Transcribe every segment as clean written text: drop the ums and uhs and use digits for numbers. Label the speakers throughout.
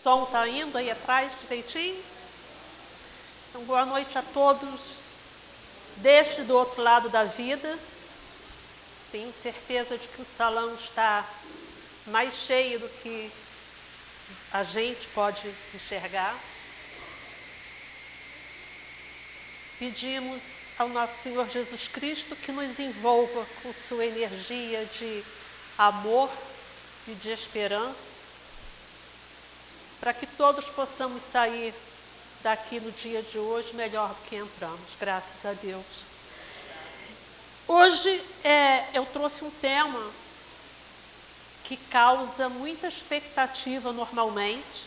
Speaker 1: som está indo aí atrás direitinho? Então, boa noite a todos deste do outro lado da vida. Tenho certeza de que o salão está mais cheio do que a gente pode enxergar. Pedimos ao nosso Senhor Jesus Cristo que nos envolva com sua energia de amor e de esperança, para que todos possamos sair daqui no dia de hoje melhor do que entramos, graças a Deus. Hoje eu trouxe um tema que causa muita expectativa normalmente.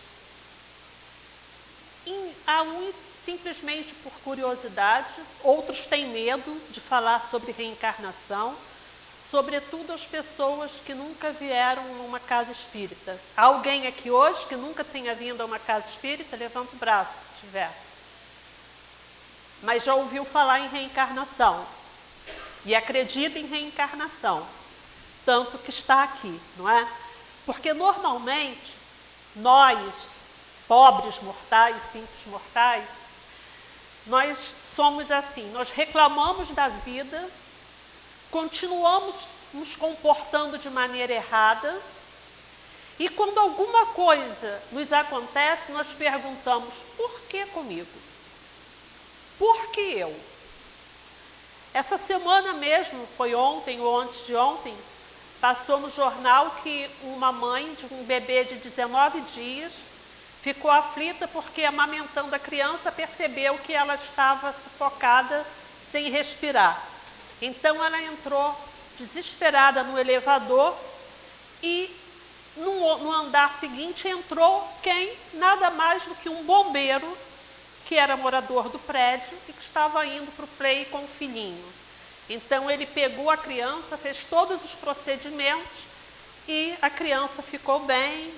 Speaker 1: Há uns simplesmente por curiosidade, outros têm medo de falar sobre reencarnação, sobretudo as pessoas que nunca vieram a uma casa espírita. Há alguém aqui hoje que nunca tenha vindo a uma casa espírita? Levanta o braço, se tiver. Mas já ouviu falar em reencarnação e acredita em reencarnação, tanto que está aqui, não é? Porque normalmente nós, pobres mortais, simples mortais, nós somos assim, nós reclamamos da vida, continuamos nos comportando de maneira errada, e quando alguma coisa nos acontece, nós perguntamos: por que comigo? Por que eu? Essa semana mesmo, foi ontem ou antes de ontem, passou no jornal que uma mãe de um bebê de 19 dias ficou aflita porque, amamentando a criança, percebeu que ela estava sufocada, sem respirar. Então ela entrou desesperada no elevador e no andar seguinte entrou quem? Nada mais do que um bombeiro, que era morador do prédio e que estava indo para o play com o filhinho. Então ele pegou a criança, fez todos os procedimentos e a criança ficou bem,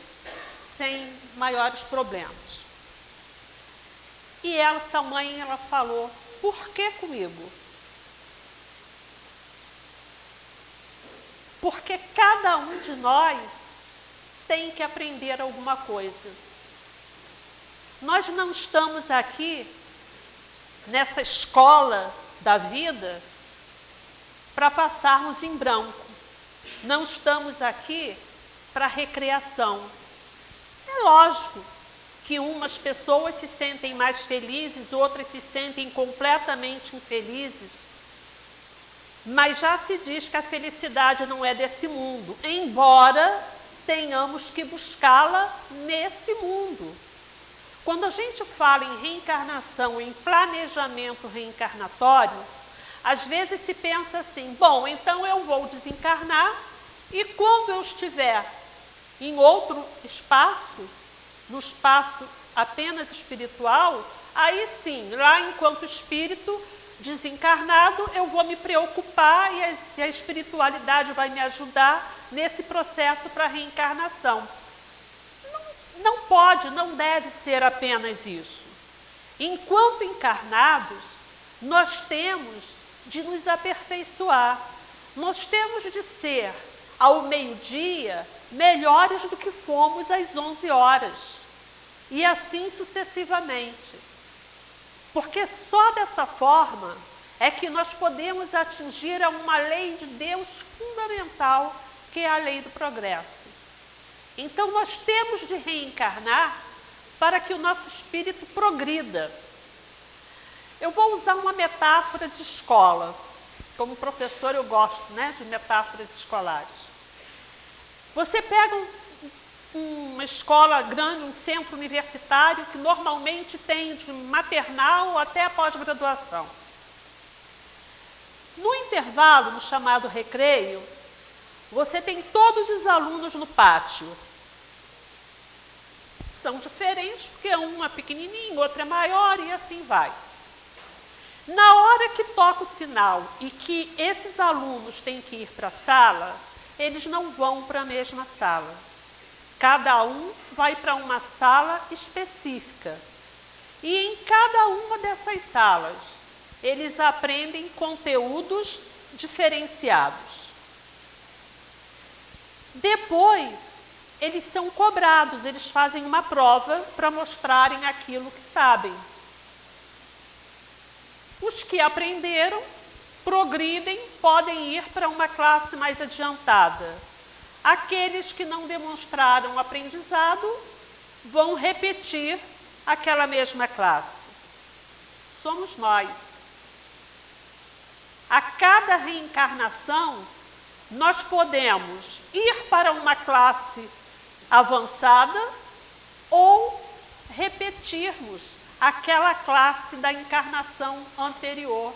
Speaker 1: sem maiores problemas. E essa mãe, ela falou: por que comigo? Porque cada um de nós tem que aprender alguma coisa. Nós não estamos aqui nessa escola da vida para passarmos em branco. Não estamos aqui para recreação. É lógico que umas pessoas se sentem mais felizes, outras se sentem completamente infelizes, mas já se diz que a felicidade não é desse mundo, embora tenhamos que buscá-la nesse mundo. Quando a gente fala em reencarnação, em planejamento reencarnatório, às vezes se pensa assim: bom, então eu vou desencarnar e quando eu estiver em outro espaço, no espaço apenas espiritual, aí sim, lá enquanto espírito desencarnado, eu vou me preocupar e a espiritualidade vai me ajudar nesse processo para a reencarnação. Não pode, não deve ser apenas isso. Enquanto encarnados, nós temos de nos aperfeiçoar, nós temos de ser, ao meio-dia, melhores do que fomos às 11 horas, e assim sucessivamente. Porque só dessa forma é que nós podemos atingir a uma lei de Deus fundamental, que é a lei do progresso. Então nós temos de reencarnar para que o nosso espírito progrida. Eu vou usar uma metáfora de escola. Como professor eu gosto, de metáforas escolares. Você pega uma escola grande, um centro universitário, que normalmente tem de maternal até a pós-graduação. No intervalo, no chamado recreio, você tem todos os alunos no pátio. São diferentes, porque um é pequenininho, outro é maior e assim vai. Na hora que toca o sinal e que esses alunos têm que ir para a sala, eles não vão para a mesma sala. Cada um vai para uma sala específica. E em cada uma dessas salas, eles aprendem conteúdos diferenciados. Depois, eles são cobrados, eles fazem uma prova para mostrarem aquilo que sabem. Os que aprenderam, progridem, podem ir para uma classe mais adiantada. Aqueles que não demonstraram aprendizado vão repetir aquela mesma classe. Somos nós. A cada reencarnação, nós podemos ir para uma classe avançada ou repetirmos aquela classe da encarnação anterior.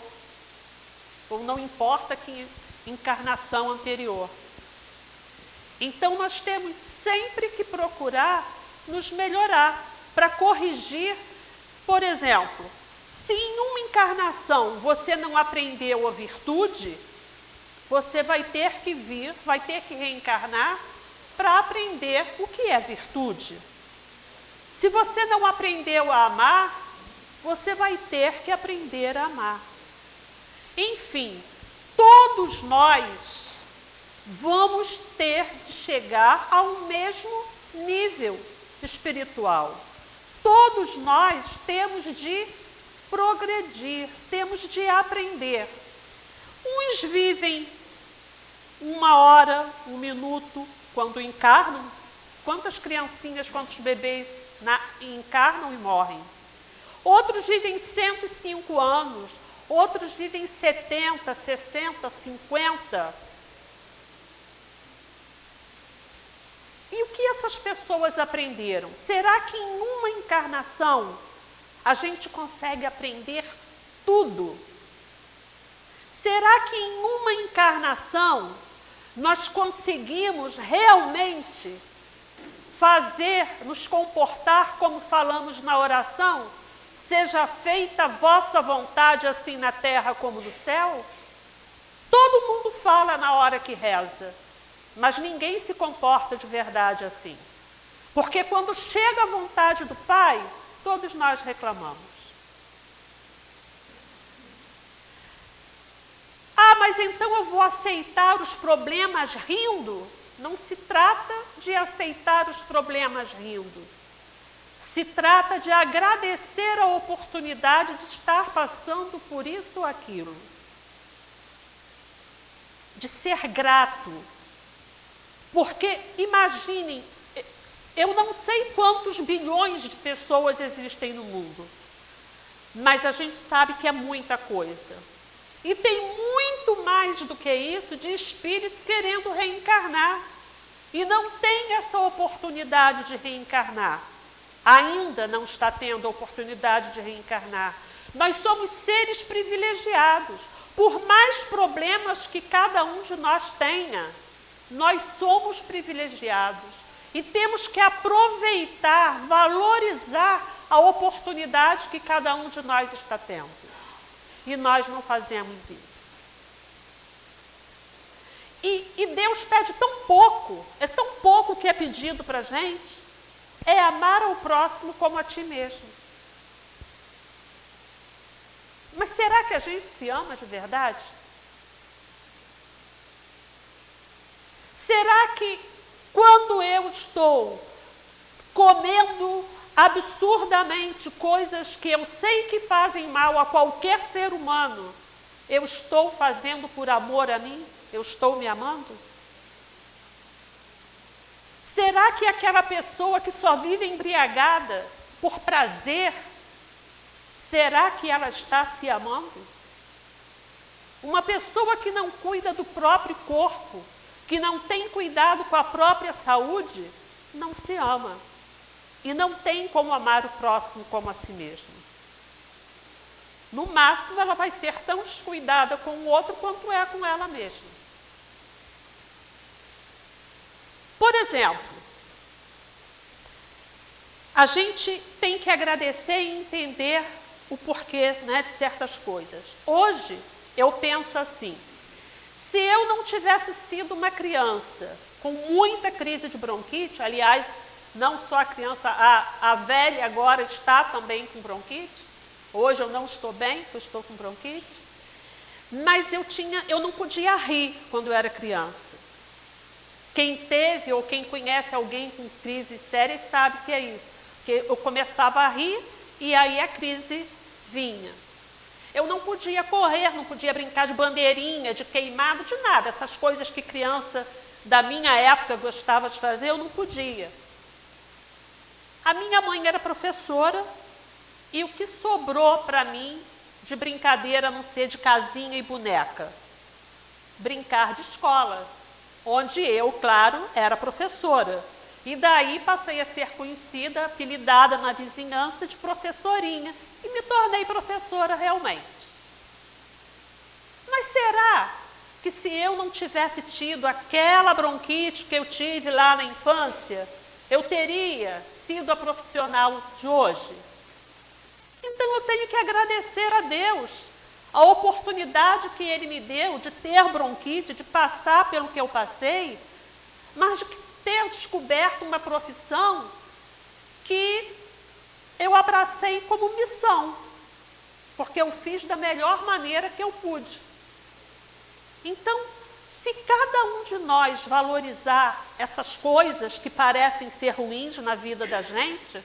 Speaker 1: Ou não importa que encarnação anterior. Então, nós temos sempre que procurar nos melhorar, para corrigir. Por exemplo, se em uma encarnação você não aprendeu a virtude, você vai ter que vir, vai ter que reencarnar para aprender o que é virtude. Se você não aprendeu a amar, você vai ter que aprender a amar. Enfim, todos nós vamos ter de chegar ao mesmo nível espiritual. Todos nós temos de progredir, temos de aprender. Uns vivem 1 hora, 1 minuto, quando encarnam. Quantas criancinhas, quantos bebês encarnam e morrem? Outros vivem 105 anos, outros vivem 70, 60, 50. E o que essas pessoas aprenderam? Será que em uma encarnação a gente consegue aprender tudo? Será que em uma encarnação nós conseguimos realmente nos comportar como falamos na oração? Seja feita a vossa vontade, assim na terra como no céu? Todo mundo fala na hora que reza, mas ninguém se comporta de verdade assim. Porque quando chega a vontade do Pai, todos nós reclamamos. Ah, mas então eu vou aceitar os problemas rindo? Não se trata de aceitar os problemas rindo. Se trata de agradecer a oportunidade de estar passando por isso ou aquilo. De ser grato. Porque, imaginem, eu não sei quantos bilhões de pessoas existem no mundo, mas a gente sabe que é muita coisa. E tem muito mais do que isso de espírito querendo reencarnar. E não tem essa oportunidade de reencarnar. Ainda não está tendo a oportunidade de reencarnar. Nós somos seres privilegiados. Por mais problemas que cada um de nós tenha, nós somos privilegiados. E temos que aproveitar, valorizar a oportunidade que cada um de nós está tendo. E nós não fazemos isso. E Deus pede tão pouco, é tão pouco que é pedido para a gente, é amar ao próximo como a ti mesmo. Mas será que a gente se ama de verdade? Será que quando eu estou comendo absurdamente coisas que eu sei que fazem mal a qualquer ser humano, eu estou fazendo por amor a mim? Eu estou me amando? Será que aquela pessoa que só vive embriagada por prazer, será que ela está se amando? Uma pessoa que não cuida do próprio corpo, que não tem cuidado com a própria saúde, não se ama. E não tem como amar o próximo como a si mesmo. No máximo, ela vai ser tão descuidada com o outro quanto é com ela mesma. Por exemplo, a gente tem que agradecer e entender o porquê, né, de certas coisas. Hoje, eu penso assim, se eu não tivesse sido uma criança com muita crise de bronquite, aliás, não só a criança, a velha agora está também com bronquite, hoje eu não estou bem, porque eu estou com bronquite, mas eu não podia rir quando eu era criança. Quem teve ou quem conhece alguém com crise séria sabe que é isso. Porque eu começava a rir e aí a crise vinha. Eu não podia correr, não podia brincar de bandeirinha, de queimado, de nada. Essas coisas que criança da minha época gostava de fazer, eu não podia. A minha mãe era professora e o que sobrou para mim de brincadeira a não ser de casinha e boneca? Brincar de escola, onde eu, claro, era professora. E daí passei a ser conhecida, apelidada na vizinhança de professorinha. E me tornei professora realmente. Mas será que se eu não tivesse tido aquela bronquite que eu tive lá na infância, eu teria sido a profissional de hoje? Então eu tenho que agradecer a Deus a oportunidade que Ele me deu de ter bronquite, de passar pelo que eu passei, mas de ter descoberto uma profissão que eu abracei como missão, porque eu fiz da melhor maneira que eu pude. Então, se cada um de nós valorizar essas coisas que parecem ser ruins na vida da gente,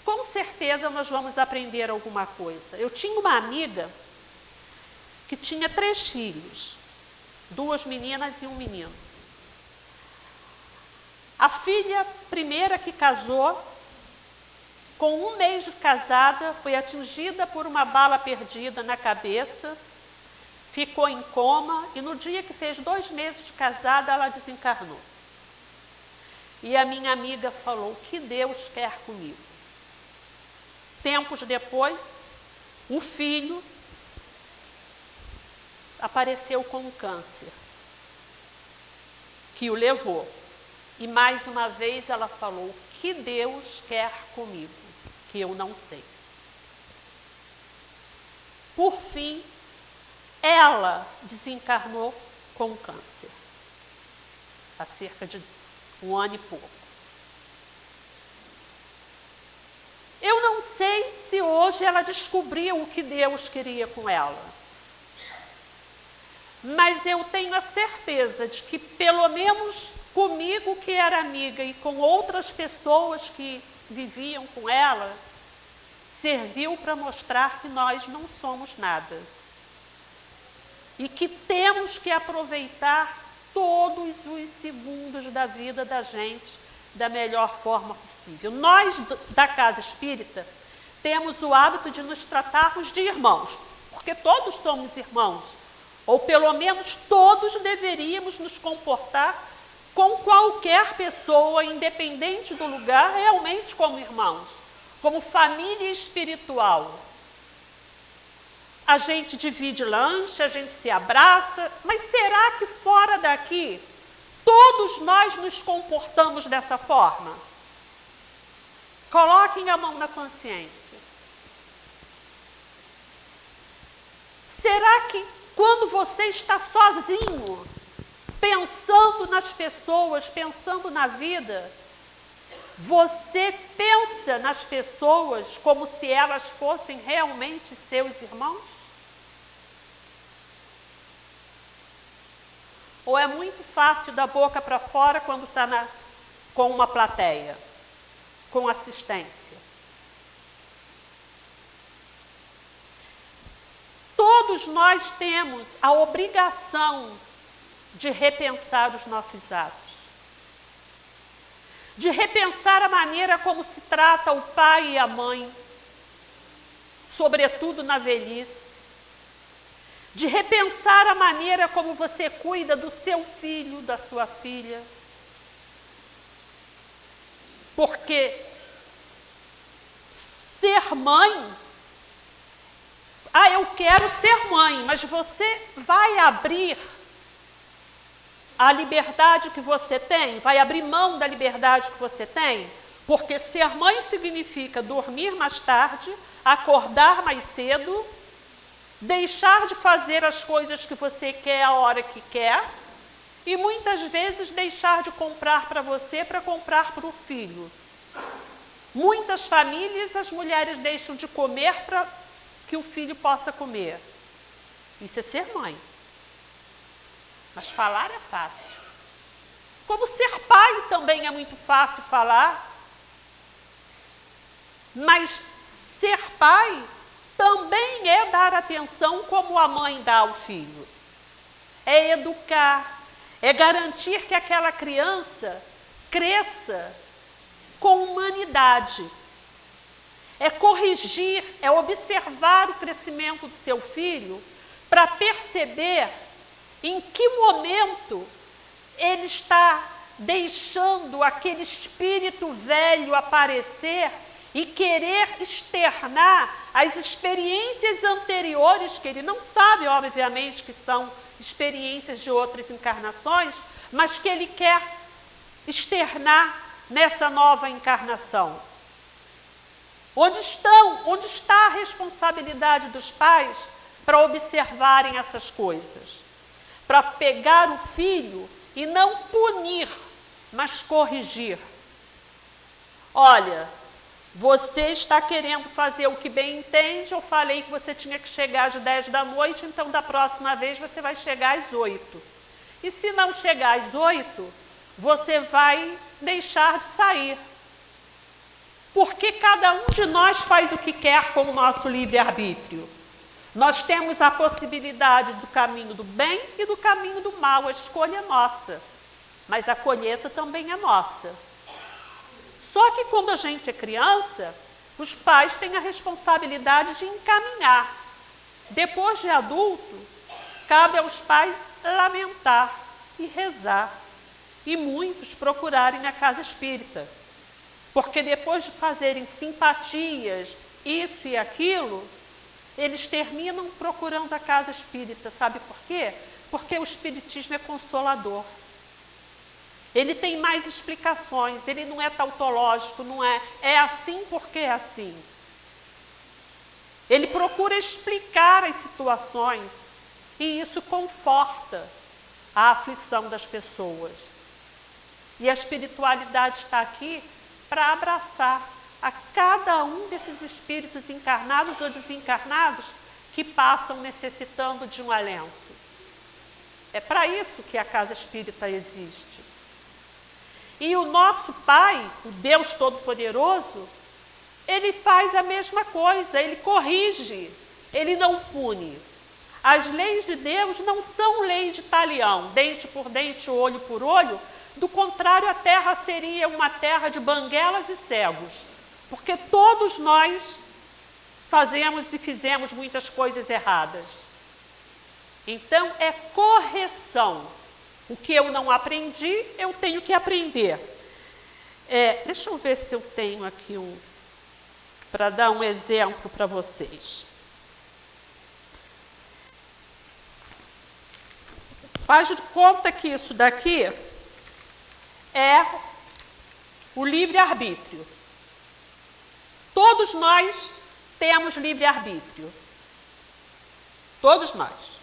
Speaker 1: com certeza nós vamos aprender alguma coisa. Eu tinha uma amiga que tinha 3 filhos, 2 meninas e 1 menino. A filha primeira que casou, com 1 mês de casada, foi atingida por uma bala perdida na cabeça, ficou em coma e no dia que fez 2 meses de casada, ela desencarnou. E a minha amiga falou: "O que Deus quer comigo?" Tempos depois, o filho apareceu com um câncer, que o levou. E mais uma vez ela falou: "O que Deus quer comigo? Que eu não sei." Por fim, ela desencarnou com câncer, há cerca de 1 ano e pouco. Eu não sei se hoje ela descobriu o que Deus queria com ela, mas eu tenho a certeza de que, pelo menos comigo, que era amiga, e com outras pessoas que viviam com ela, serviu para mostrar que nós não somos nada. E que temos que aproveitar todos os segundos da vida da gente da melhor forma possível. Nós, da Casa Espírita, temos o hábito de nos tratarmos de irmãos, porque todos somos irmãos, ou pelo menos todos deveríamos nos comportar com qualquer pessoa, independente do lugar, realmente como irmãos, como família espiritual. A gente divide lanche, a gente se abraça, mas será que fora daqui todos nós nos comportamos dessa forma? Coloquem a mão na consciência. Será que quando você está sozinho, pensando nas pessoas, pensando na vida, você pensa nas pessoas como se elas fossem realmente seus irmãos? Ou é muito fácil da boca para fora quando está com uma plateia, com assistência? Todos nós temos a obrigação de repensar os nossos atos, de repensar a maneira como se trata o pai e a mãe, sobretudo na velhice, de repensar a maneira como você cuida do seu filho, da sua filha. Porque ser mãe, eu quero ser mãe, mas você vai abrir a liberdade que você tem? Vai abrir mão da liberdade que você tem? Porque ser mãe significa dormir mais tarde, acordar mais cedo, deixar de fazer as coisas que você quer a hora que quer e muitas vezes deixar de comprar para você para comprar para o filho. Muitas famílias, as mulheres deixam de comer para que o filho possa comer. Isso é ser mãe. Mas falar é fácil. Como ser pai também é muito fácil falar, mas ser pai também é dar atenção como a mãe dá ao filho. É educar, é garantir que aquela criança cresça com humanidade. É corrigir, é observar o crescimento do seu filho para perceber em que momento ele está deixando aquele espírito velho aparecer e querer externar as experiências anteriores, que ele não sabe, obviamente, que são experiências de outras encarnações, mas que ele quer externar nessa nova encarnação. Onde está a responsabilidade dos pais para observarem essas coisas? Para pegar o filho e não punir, mas corrigir. Olha, você está querendo fazer o que bem entende, eu falei que você tinha que chegar às 10 da noite, então da próxima vez você vai chegar às 8. E se não chegar às 8, você vai deixar de sair. Porque cada um de nós faz o que quer com o nosso livre-arbítrio. Nós temos a possibilidade do caminho do bem e do caminho do mal, a escolha é nossa. Mas a colheita também é nossa. Só que quando a gente é criança, os pais têm a responsabilidade de encaminhar. Depois de adulto, cabe aos pais lamentar e rezar. E muitos procurarem a casa espírita. Porque depois de fazerem simpatias, isso e aquilo, eles terminam procurando a casa espírita. Sabe por quê? Porque o espiritismo é consolador. Ele tem mais explicações, ele não é tautológico, não é. É assim porque é assim. Ele procura explicar as situações e isso conforta a aflição das pessoas. E a espiritualidade está aqui para abraçar a cada um desses espíritos encarnados ou desencarnados que passam necessitando de um alento. É para isso que a casa espírita existe. E o nosso Pai, o Deus Todo-Poderoso, ele faz a mesma coisa, ele corrige, ele não pune. As leis de Deus não são leis de talião, dente por dente, olho por olho. Do contrário, a terra seria uma terra de banguelas e cegos, porque todos nós fazemos e fizemos muitas coisas erradas. Então, é correção. O que eu não aprendi, eu tenho que aprender. Deixa eu ver se eu tenho aqui para dar um exemplo para vocês. Faz de conta que isso daqui é o livre-arbítrio. Todos nós temos livre-arbítrio. Todos nós.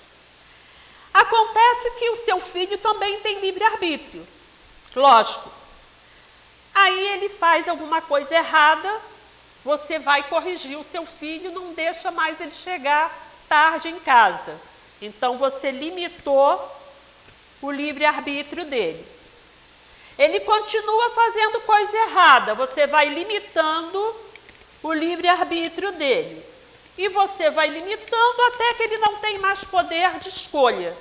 Speaker 1: Acontece que o seu filho também tem livre-arbítrio. Lógico. Aí ele faz alguma coisa errada, você vai corrigir o seu filho, não deixa mais ele chegar tarde em casa. Então você limitou o livre-arbítrio dele. Ele continua fazendo coisa errada, você vai limitando o livre-arbítrio dele. E você vai limitando até que ele não tem mais poder de escolha.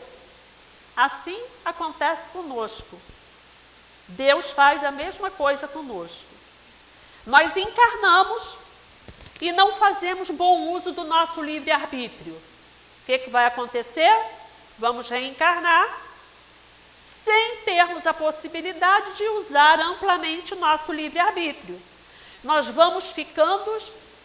Speaker 1: Assim acontece conosco. Deus faz a mesma coisa conosco. Nós encarnamos e não fazemos bom uso do nosso livre-arbítrio. O que vai acontecer? Vamos reencarnar sem termos a possibilidade de usar amplamente o nosso livre-arbítrio. Nós vamos ficando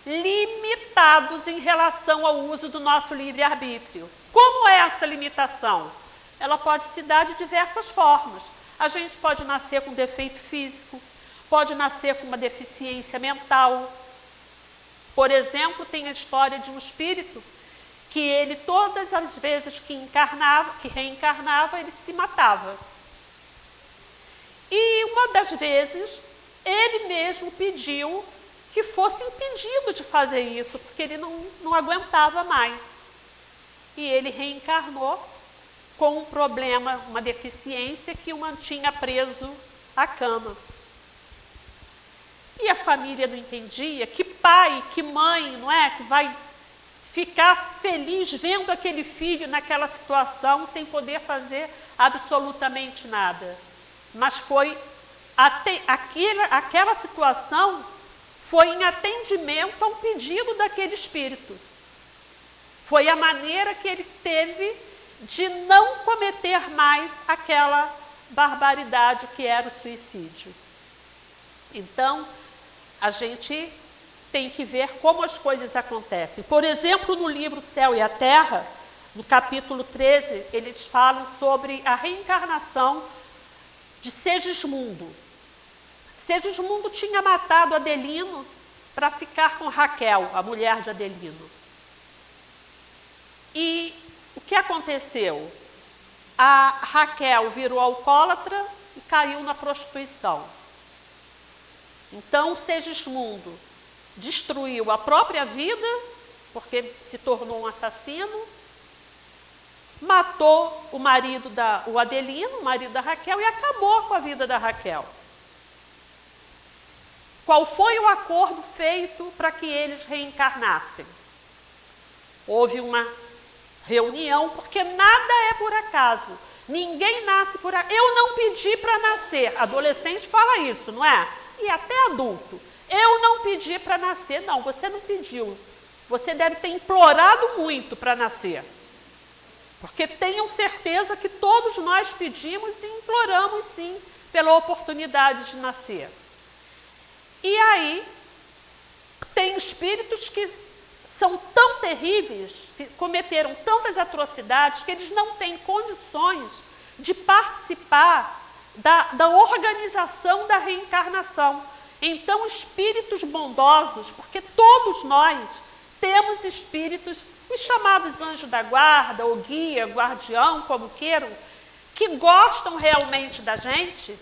Speaker 1: limitados em relação ao uso do nosso livre-arbítrio. Como é essa limitação? Ela pode se dar de diversas formas. A gente pode nascer com defeito físico, pode nascer com uma deficiência mental. Por exemplo, tem a história de um espírito que ele, todas as vezes que reencarnava, ele se matava. E uma das vezes, ele mesmo pediu que fosse impedido de fazer isso, porque ele não aguentava mais. E ele reencarnou com um problema, uma deficiência que o mantinha preso à cama. E a família não entendia. Que pai, que mãe, não é, que vai ficar feliz vendo aquele filho naquela situação sem poder fazer absolutamente nada. Mas foi aquela situação foi em atendimento a um pedido daquele espírito. Foi a maneira que ele teve de não cometer mais aquela barbaridade que era o suicídio. Então, a gente tem que ver como as coisas acontecem. Por exemplo, no livro Céu e a Terra, no capítulo 13, eles falam sobre a reencarnação de Segismundo. Segismundo tinha matado Adelino para ficar com Raquel, a mulher de Adelino. E o que aconteceu? A Raquel virou alcoólatra e caiu na prostituição. Então, Segismundo destruiu a própria vida, porque se tornou um assassino, matou o marido o Adelino, o marido da Raquel, e acabou com a vida da Raquel. Qual foi o acordo feito para que eles reencarnassem? Houve uma reunião, porque nada é por acaso. Ninguém nasce por acaso. Eu não pedi para nascer. Adolescente fala isso, não é? E até adulto. Eu não pedi para nascer. Não, você não pediu. Você deve ter implorado muito para nascer. Porque tenham certeza que todos nós pedimos e imploramos, sim, pela oportunidade de nascer. E aí, tem espíritos que são tão terríveis, cometeram tantas atrocidades, que eles não têm condições de participar da organização da reencarnação. Então, espíritos bondosos, porque todos nós temos espíritos, os chamados anjos da guarda, ou guia, guardião, como queiram, que gostam realmente da gente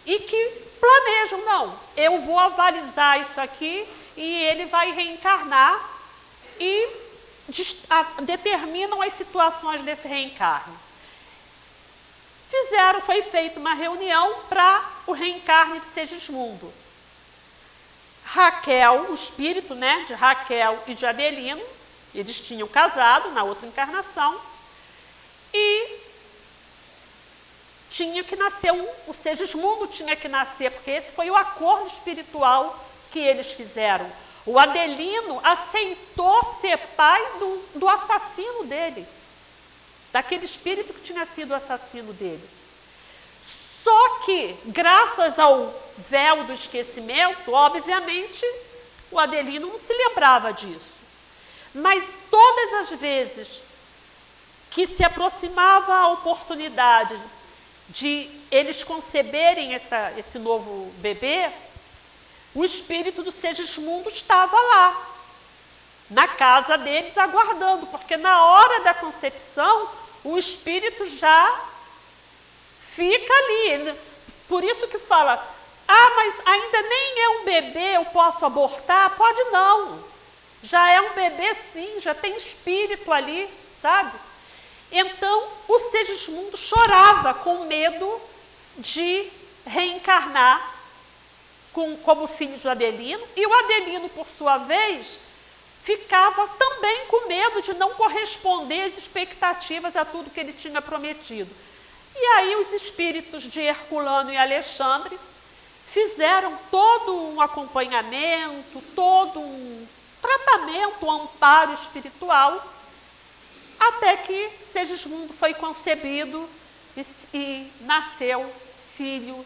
Speaker 1: e que planejam, não, eu vou avalizar isso aqui e ele vai reencarnar e determinam as situações desse reencarne. Foi feita uma reunião para o reencarne de Segismundo. Raquel, o espírito, né, de Raquel e de Adelino, eles tinham casado na outra encarnação e tinha que nascer o Segismundo tinha que nascer, porque esse foi o acordo espiritual que eles fizeram. O Adelino aceitou ser pai do assassino dele, daquele espírito que tinha sido o assassino dele. Só que, graças ao véu do esquecimento, obviamente, o Adelino não se lembrava disso. Mas todas as vezes que se aproximava a oportunidade de eles conceberem esse novo bebê, o espírito do Segismundo estava lá, na casa deles, aguardando, porque na hora da concepção, o espírito já fica ali. Por isso que fala, mas ainda nem é um bebê, eu posso abortar? Pode não. Já é um bebê sim, já tem espírito ali, sabe? Então, o Segismundo chorava com medo de reencarnar como filho de Adelino, e o Adelino, por sua vez, ficava também com medo de não corresponder às expectativas a tudo que ele tinha prometido. E aí os espíritos de Herculano e Alexandre fizeram todo um acompanhamento, todo um tratamento, um amparo espiritual, até que Segismundo foi concebido e nasceu filho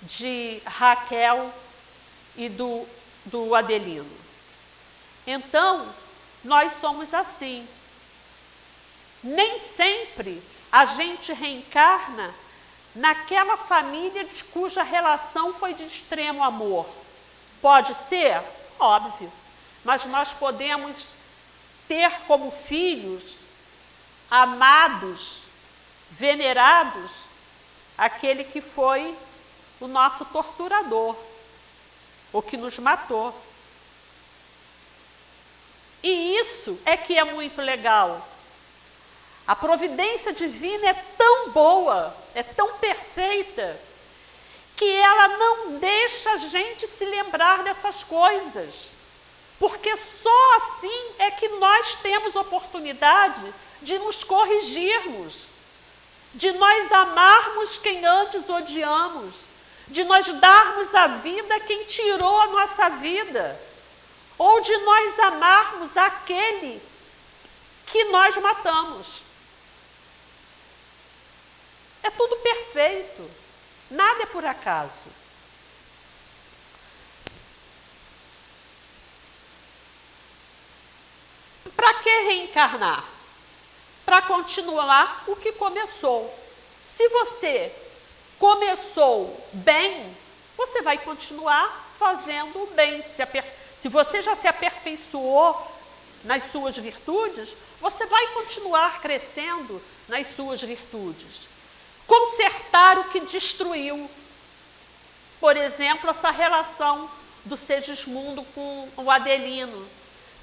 Speaker 1: de Raquel e do Adelino. Então, nós somos assim. Nem sempre a gente reencarna naquela família cuja relação foi de extremo amor. Pode ser? Óbvio. Mas nós podemos ter como filhos amados, venerados, aquele que foi o nosso torturador, o que nos matou. E isso é que é muito legal. A providência divina é tão boa, é tão perfeita, que ela não deixa a gente se lembrar dessas coisas. Porque só assim é que nós temos oportunidade de nos corrigirmos, de nós amarmos quem antes odiamos, de nós darmos a vida a quem tirou a nossa vida, ou de nós amarmos aquele que nós matamos. É tudo perfeito, nada é por acaso. Para que reencarnar? Para continuar o que começou. Se você começou bem, você vai continuar fazendo o bem. Se você já se aperfeiçoou nas suas virtudes, você vai continuar crescendo nas suas virtudes. Consertar o que destruiu. Por exemplo, essa relação do Segismundo com o Adelino.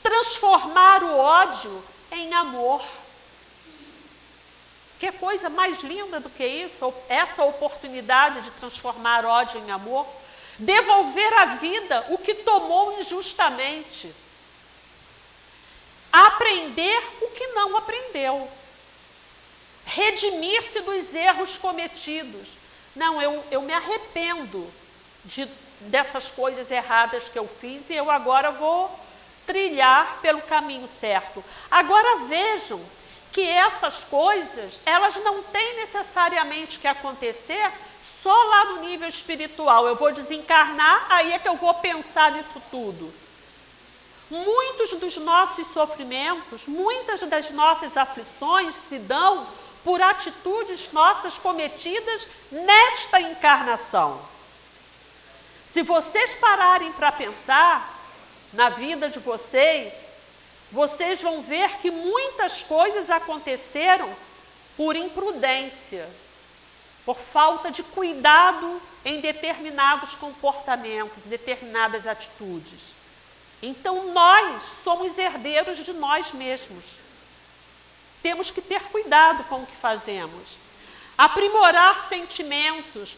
Speaker 1: Transformar o ódio em amor. Que coisa mais linda do que isso, essa oportunidade de transformar ódio em amor. Devolver à vida o que tomou injustamente. Aprender o que não aprendeu. Redimir-se dos erros cometidos. Não, eu me arrependo dessas coisas erradas que eu fiz e eu agora vou trilhar pelo caminho certo. Agora vejam que essas coisas, elas não têm necessariamente que acontecer só lá no nível espiritual. Eu vou desencarnar, aí é que eu vou pensar nisso tudo. Muitos dos nossos sofrimentos, muitas das nossas aflições se dão por atitudes nossas cometidas nesta encarnação. Se vocês pararem para pensar na vida de vocês, vocês vão ver que muitas coisas aconteceram por imprudência, por falta de cuidado em determinados comportamentos, determinadas atitudes. Então, nós somos herdeiros de nós mesmos. Temos que ter cuidado com o que fazemos. Aprimorar sentimentos,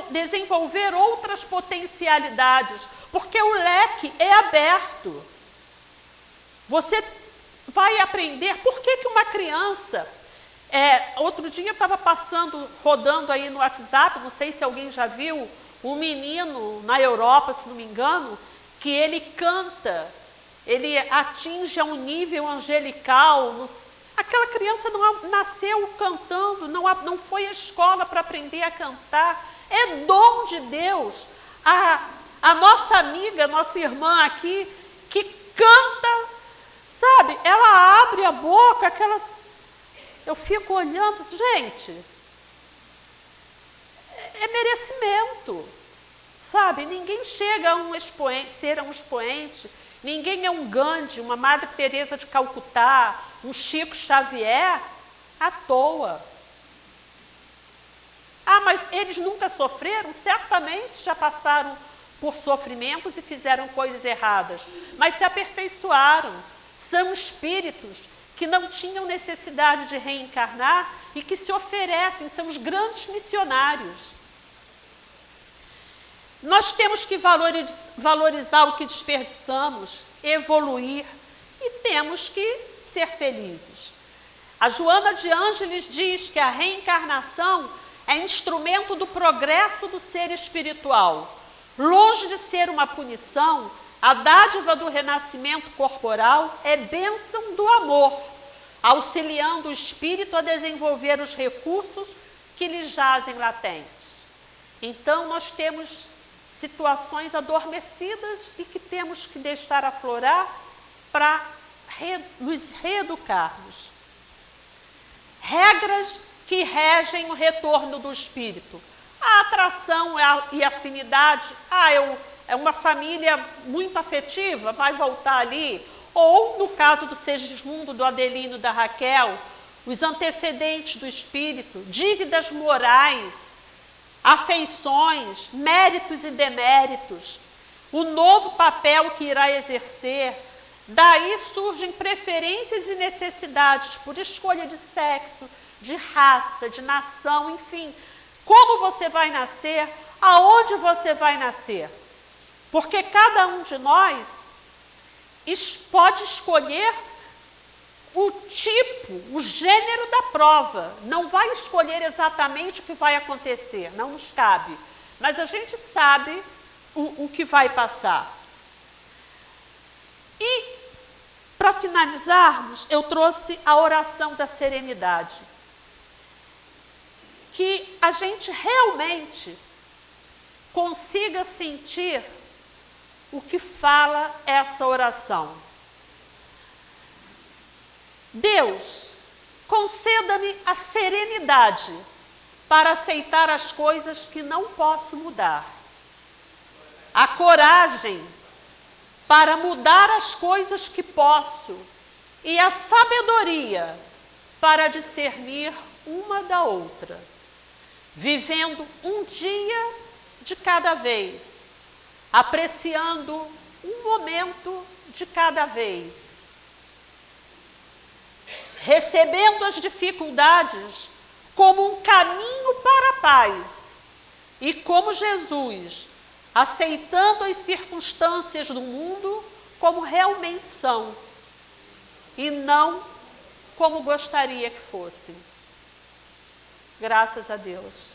Speaker 1: desenvolver outras potencialidades, porque o leque é aberto. Você vai aprender. Por que uma criança... outro dia estava rodando aí no WhatsApp, não sei se alguém já viu, um menino na Europa, se não me engano, que ele canta, ele atinge a um nível angelical. Aquela criança não nasceu cantando, não foi à escola para aprender a cantar. É dom de Deus. A nossa amiga, nossa irmã aqui, que canta, sabe? Ela abre a boca, eu fico olhando, gente, é merecimento, sabe? Ninguém chega a ser um expoente, ninguém é um Gandhi, uma Madre Teresa de Calcutá, um Chico Xavier, à toa. Mas eles nunca sofreram? Certamente já passaram por sofrimentos e fizeram coisas erradas, mas se aperfeiçoaram. São espíritos que não tinham necessidade de reencarnar e que se oferecem, são os grandes missionários. Nós temos que valorizar o que desperdiçamos, evoluir e temos que ser felizes. A Joana de Ângeles diz que a reencarnação é instrumento do progresso do ser espiritual. Longe de ser uma punição, a dádiva do renascimento corporal é bênção do amor, auxiliando o espírito a desenvolver os recursos que lhe jazem latentes. Então, nós temos situações adormecidas e que temos que deixar aflorar para nos reeducarmos. Regras que regem o retorno do espírito. A atração e a afinidade. É uma família muito afetiva, vai voltar ali. Ou, no caso do Segismundo, do Adelino, da Raquel, os antecedentes do espírito, dívidas morais, afeições, méritos e deméritos, o novo papel que irá exercer, Daí surgem preferências e necessidades por escolha de sexo, de raça, de nação, enfim. Como você vai nascer, aonde você vai nascer. Porque cada um de nós pode escolher o tipo, o gênero da prova. Não vai escolher exatamente o que vai acontecer, não nos cabe. Mas a gente sabe o que vai passar. E, para finalizarmos, eu trouxe a oração da serenidade. Que a gente realmente consiga sentir o que fala essa oração. Deus, conceda-me a serenidade para aceitar as coisas que não posso mudar. A coragem para mudar as coisas que posso e a sabedoria para discernir uma da outra, vivendo um dia de cada vez, apreciando um momento de cada vez, recebendo as dificuldades como um caminho para a paz e como Jesus, aceitando as circunstâncias do mundo como realmente são e não como gostaria que fossem. Graças a Deus.